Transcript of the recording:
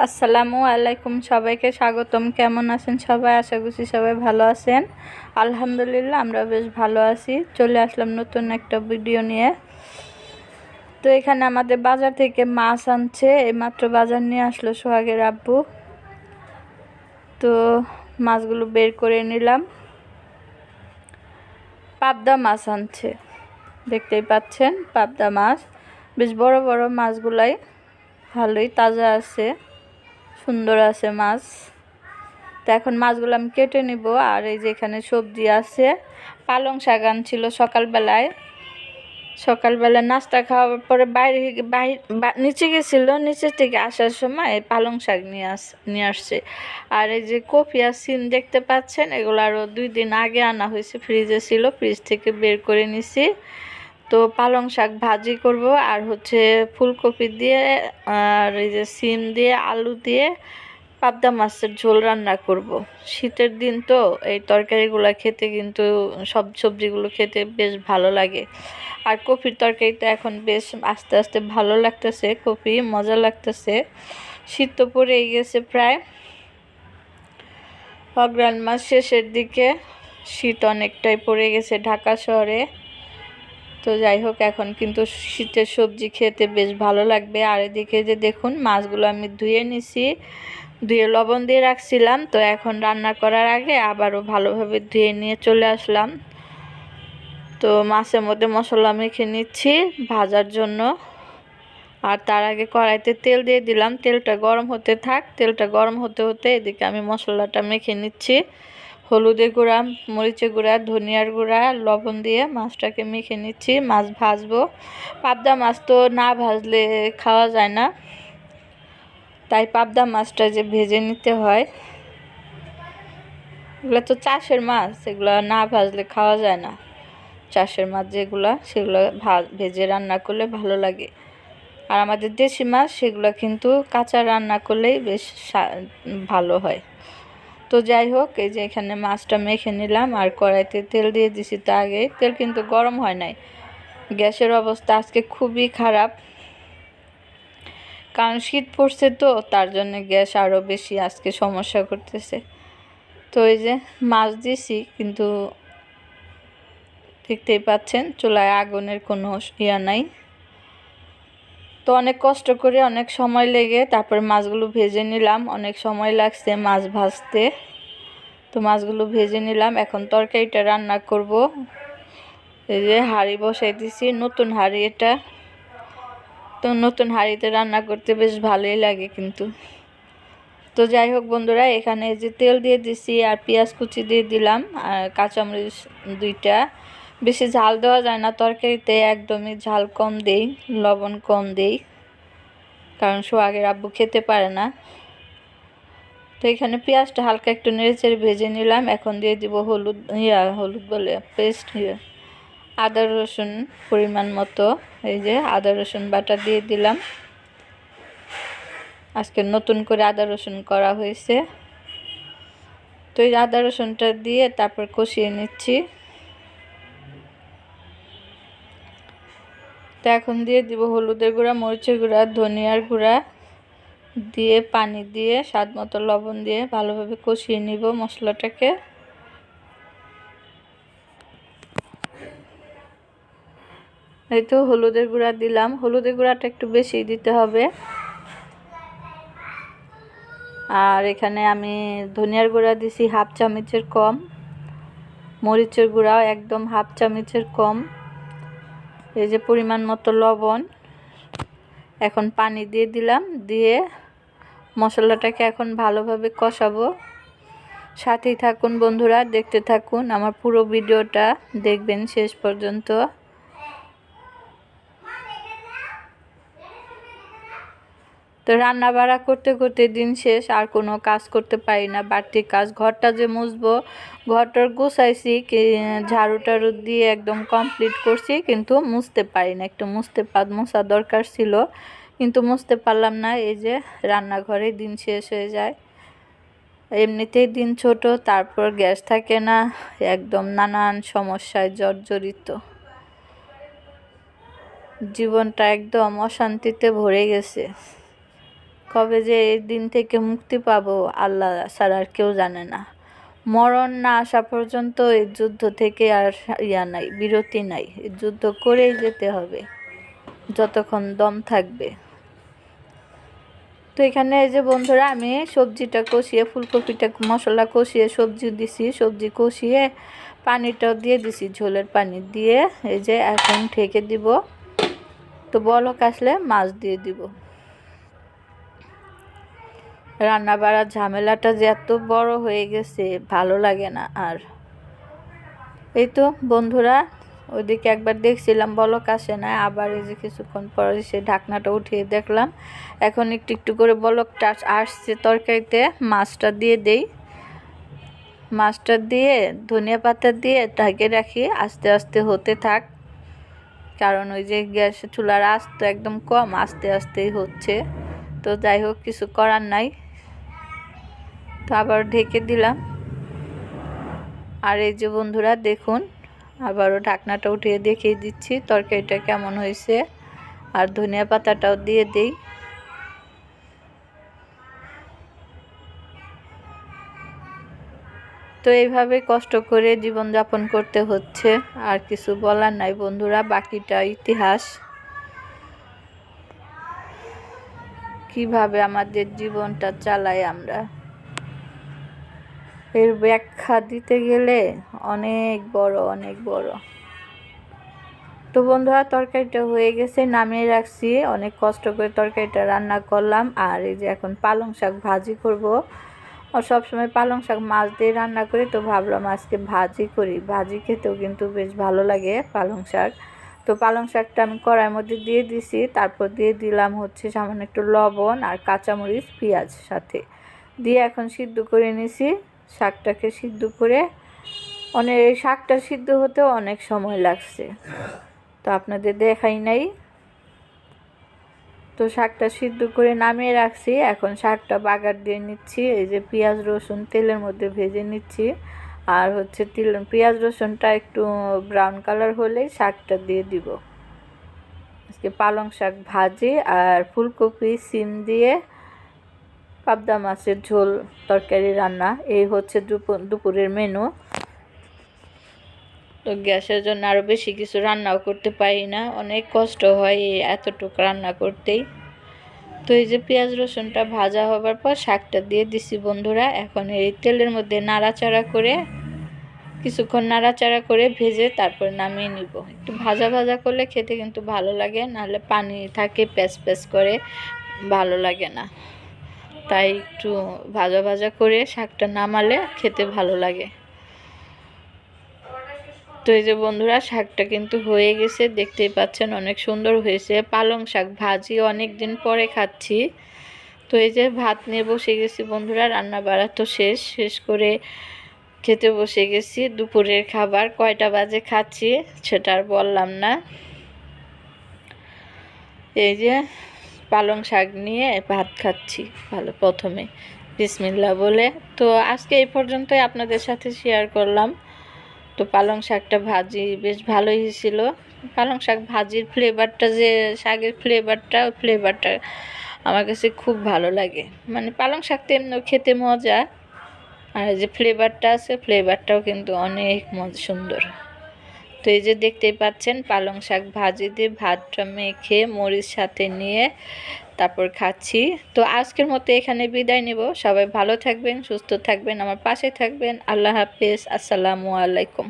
আসসালামু আলাইকুম, সবাইকে স্বাগতম। কেমন আছেন সবাই? আশা করছি সবাই ভালো আছেন। আলহামদুলিল্লাহ আমরা বেশ ভালো আছি। চলে আসলাম নতুন একটা ভিডিও নিয়ে। তো এখানে আমাদের বাজার থেকে মাছ আনছে, এইমাত্র বাজার নিয়ে আসলো সোহাগের আব্বু। তো মাছগুলো বের করে নিলাম। পাবদা মাছ আনছে, দেখতেই পাচ্ছেন পাবদা মাছ। বেশ বড় বড় মাছগুলাই ভালোই তাজা আছে, সুন্দর আছে মাছ। তো এখন মাছগুলো আমি কেটে নিব। আর এই যে এখানে সবজি আছে, পালং শাক আনছিল সকালবেলায় নাস্তা খাওয়ার পরে নিচে গেছিলো, নিচে থেকে আসার সময় পালং শাক নিয়ে আসছে। আর এই যে কফি আর সিম দেখতে পাচ্ছেন, এগুলো আরও 2 দিন আগে আনা হয়েছে, ফ্রিজে ছিল, ফ্রিজ থেকে বের করে নিছি। তো পালং শাক ভাজি করব, আর হচ্ছে ফুলকপি দিয়ে আর এই যে সিম দিয়ে আলু দিয়ে পাবদা মাছের ঝোল রান্না করব। শীতের দিন তো এই তরকারিগুলো খেতে, কিন্তু সব সবজিগুলো খেতে বেশ ভালো লাগে। আর কপির তরকারিটা এখন বেশ আস্তে আস্তে ভালো লাগতেছে, কপি মজা লাগতেছে। শীত তো পড়েই গেছে প্রায়, অগ্রহায়ণ মাস শেষের দিকে শীত অনেকটাই পড়ে গেছে ঢাকা শহরে। তো যাই হোক, এখন কিন্তু শীতের সবজি খেতে বেশ ভালো লাগবে। আর এদিকে যে দেখুন, মাছগুলো আমি ধুয়ে নিছি, ধুয়ে লবণ দিয়ে রাখছিলাম। তো এখন রান্না করার আগে আবারও ভালোভাবে ধুয়ে নিয়ে চলে আসলাম। তো মাছের মধ্যে মশলা মেখে নিচ্ছি ভাজার জন্য। আর তার আগে কড়াইতে তেল দিয়ে দিলাম, তেলটা গরম হতে থাক। তেলটা গরম হতে হতে এদিকে আমি মশলাটা মেখে নিচ্ছি। হলুদের গুঁড়া, মরিচের গুঁড়া, ধনিয়ার গুঁড়া, লবণ দিয়ে মাছটাকে মেখে নিচ্ছি। মাছ ভাজবো। পাবদা মাছ তো না ভাজলে খাওয়া যায় না, তাই পাবদা মাছটা যে ভেজে নিতে হয়। এগুলো তো চাষের মাছ, এগুলো না ভাজলে খাওয়া যায় না। চাষের মাছ যেগুলো, সেগুলো ভেজে রান্না করলে ভালো লাগে। আর আমাদের দেশি মাছ, সেগুলো কিন্তু কাঁচা রান্না করলেই বেশ ভালো হয়। তো যাই হোক, এই যে এখানে মাছটা মেখে নিলাম আর কড়াইতে তেল দিয়ে দিছি। তা আগে তেল কিন্তু গরম হয় নাই। গ্যাসের অবস্থা আজকে খুবই খারাপ, কারণ শীত পড়ছে তো, তার জন্য গ্যাস আরও বেশি আজকে সমস্যা করতেছে। তো এই যে মাছ দিছি, কিন্তু দেখতেই পাচ্ছেন চুলায় আগুনের কোনো ইয়া নাই। তো অনেক কষ্ট করে, অনেক সময় লেগে তারপর মাছগুলো ভেজে নিলাম। অনেক সময় লাগছে মাছ ভাজতে। তো মাছগুলো ভেজে নিলাম। এখন তরকারিটা রান্না করব। এই যে হাঁড়ি বসাই দিছি, নতুন হাঁড়ি এটা। তো নতুন হাঁড়িতে রান্না করতে বেশ ভালোই লাগে কিন্তু। তো যাই হোক বন্ধুরা, এখানে যে তেল দিয়ে দিছি আর পেঁয়াজ কুচি দিয়ে দিলাম, আর কাঁচামরিচ 2টা। বেশি ঝাল দেওয়া যায় না তরকারিতে, একদমই ঝাল কম দেই, লবণ কম দেই, কারণ সোহাগের আব্বু খেতে পারে না। তো এখানে পেঁয়াজটা হালকা একটু নেড়েচেড়ে ভেজে নিলাম। এখন দিয়ে দিব হলুদ বলে পেস্ট, আদা রসুন পরিমাণ মতো। এই যে আদা রসুন বাটা দিয়ে দিলাম। আজকে নতুন করে আদা রসুন করা হয়েছে। তো এই আদা রসুনটা দিয়ে তারপর কষিয়ে নিচ্ছি। তো এখন দিয়ে দিব হলুদের গুঁড়া, মরিচের গুঁড়া, ধনিয়ার গুঁড়া দিয়ে, পানি দিয়ে, স্বাদ মতো লবণ দিয়ে ভালোভাবে কষিয়ে নিব মশলাটাকে। এই তো হলুদের গুঁড়া দিলাম। হলুদের গুঁড়াটা একটু বেশি দিতে হবে। আর এখানে আমি ধনিয়ার গুঁড়া দিছি 1/2 চামচের কম, মরিচের গুঁড়াও একদম 1/2 চামচের কম। এই যে পরিমাণ মতো লবণ। এখন পানি দিয়ে দিলাম, দিয়ে মশলাটাকে এখন ভালোভাবে কষাবো। সাথেই থাকুন বন্ধুরা, দেখতে থাকুন, আমার পুরো ভিডিওটা দেখবেন শেষ পর্যন্ত। তো রান্না বাড়া করতে করতে দিন শেষ, আর কোনো কাজ করতে পারি না। বাড়তি কাজ, ঘরটা যে মুছবো, ঘরটার গুছাইছি, ঝাড়ু টাড়ু দিয়ে একদম কমপ্লিট করছি, কিন্তু মুছতে পারি না। একটু মোছা দরকার ছিল, কিন্তু মুছতে পারলাম না। এই যে রান্নাঘরে দিন শেষ হয়ে যায়। এমনিতেই দিন ছোট, তারপর গ্যাস থাকে না, একদম নানান সমস্যায় জর্জরিত। জীবনটা একদম অশান্তিতে ভরে গেছে। কবে যে এই দিন থেকে মুক্তি পাবো আল্লাহ ছাড়া আর কেউ জানে না। মরণ না আসা পর্যন্ত এই যুদ্ধ থেকে আর নাই, বিরতি নাই। এই যুদ্ধ করেই যেতে হবে যতক্ষণ দম থাকবে। তো এখানে এই যে বন্ধুরা আমি সবজিটা কষিয়ে, ফুলকপিটা মশলা কষিয়ে সবজি দিছি, সবজি কষিয়ে পানিটাও দিয়ে দিছি, ঝোলের পানি দিয়ে এই যে এখন ঢেকে দিব। তো বলক আসলে মাছ দিয়ে দিব। রান্না বাড়ার ঝামেলাটা যে এত বড় হয়ে গেছে ভালো লাগে না আর। এই তো বন্ধুরা ওইদিকে একবার দেখছিলাম বলক আসে না, আবার এই যে কিছুক্ষণ পরে সে ঢাকনাটা উঠিয়ে দেখলাম এখন একটু একটু করে বলকটা আসছে তরকারিতে। মাছটা দিয়ে দেই, মাছটা দিয়ে ধনিয়া পাতা দিয়ে ঢেকে রাখি, আস্তে আস্তে হতে থাক। কারণ ওই যে গ্যাস চুলার আঁচ তো একদম কম, আস্তে আস্তেই হচ্ছে। তো যাই হোক, কিছু করার নাই। তো আবার ঢেকে দিলাম। আর এই যে বন্ধুরা দেখুন, আবারও ঢাকনাটা উঠিয়ে দেখিয়ে দিচ্ছি তরকারিটা কেমন হয়েছে। আর ধনিয়া পাতাটাও দিয়ে দেই। তো এইভাবে কষ্ট করে জীবনযাপন করতে হচ্ছে, আর কিছু বলার নাই বন্ধুরা, বাকিটা ইতিহাস। কিভাবে আমাদের জীবনটা চালাই আমরা, এর ব্যাখ্যা দিতে গেলে অনেক বড়, অনেক বড়। তো বন্ধুরা তরকারিটা হয়ে গেছে, নামিয়ে রাখছি। অনেক কষ্ট করে তরকারিটা রান্না করলাম। আর এই যে এখন পালং শাক ভাজি করব। আর সবসময় পালং শাক মাছ দিয়ে রান্না করি, তো ভাবলাম আজকে ভাজি করি। ভাজি খেতেও কিন্তু বেশ ভালো লাগে পালং শাক। তো পালং শাকটা আমি কড়াইয়ের মধ্যে দিয়ে দিছি, তারপর দিয়ে দিলাম হচ্ছে সামান্য একটু লবণ আর কাঁচামরিচ, পেঁয়াজ সাথে দিয়ে এখন সিদ্ধ করে নিছি। শাকটাকে সিদ্ধ করে এই শাকটা সিদ্ধ হতেও অনেক সময় লাগছে, তো আপনাদের দেখাই নাই। তো শাকটা সিদ্ধ করে নামিয়ে রাখছি, এখন শাকটা বাগার দিয়ে নিচ্ছি। এই যে পেঁয়াজ রসুন তেলের মধ্যে ভেজে নিচ্ছি। আর হচ্ছে পেঁয়াজ রসুনটা একটু ব্রাউন কালার হলেই শাকটা দিয়ে দিব। আজকে পালং শাক ভাজি আর ফুলকপি সিম দিয়ে পাবদা মাছের ঝোল তরকারি রান্না, এই হচ্ছে দুপুরের মেনু। তো গ্যাসের জন্য আরও বেশি কিছু রান্নাও করতে পারি না, অনেক কষ্ট হয় এতটুকু রান্না করতেই। তো এই যে পেঁয়াজ রসুনটা ভাজা হবার পর শাকটা দিয়ে দিছি বন্ধুরা। এখন এই তেলের মধ্যে নাড়াচাড়া করে কিছুক্ষণ নাড়াচাড়া করে ভেজে তারপর নামিয়ে নিব। একটু ভাজা ভাজা করলে খেতে কিন্তু ভালো লাগে, নাহলে পানি থাকে প্যাচ প্যাচ করে, ভালো লাগে না। তাই একটু ভাজা ভাজা করে শাকটা নামালে খেতে ভালো লাগে। তো এই যে বন্ধুরা শাকটা কিন্তু হয়ে গেছে, দেখতেই পাচ্ছেন অনেক সুন্দর হয়েছে। পালং শাক ভাজি অনেক দিন পরে খাচ্ছি। তো এই যে ভাত নিয়ে বসে গেছি বন্ধুরা, রান্না বাড়া তো শেষ করে খেতে বসে গেছি। দুপুরের খাবার কয়টা বাজে খাচ্ছি সেটা আর বললাম না। এই যে পালং শাক নিয়ে ভাত খাচ্ছি ভালো, প্রথমে বিসমিল্লাহ বলে। তো আজকে এই পর্যন্তই আপনাদের সাথে শেয়ার করলাম। তো পালং শাকটা ভাজি বেশ ভালোই হয়েছিল। পালং শাক ভাজির ফ্লেভারটা, যে শাকের ফ্লেভারটা আমার কাছে খুব ভালো লাগে। মানে পালং শাক তো এমনি খেতে মজা, আর যে ফ্লেভারটা আছে ফ্লেভারটাও কিন্তু অনেক সুন্দর। তো এই যে দেখতেই পাচ্ছেন পালং শাক ভাজি দিয়ে ভাতটা মেখে মরিচ সাথে নিয়ে তারপর খাচ্ছি। তো আজকের মতো এখানে বিদায় নেব। সবাই ভালো থাকবেন, সুস্থ থাকবেন, আমার পাশে থাকবেন। আল্লাহ হাফেজ, আসসালামু আলাইকুম।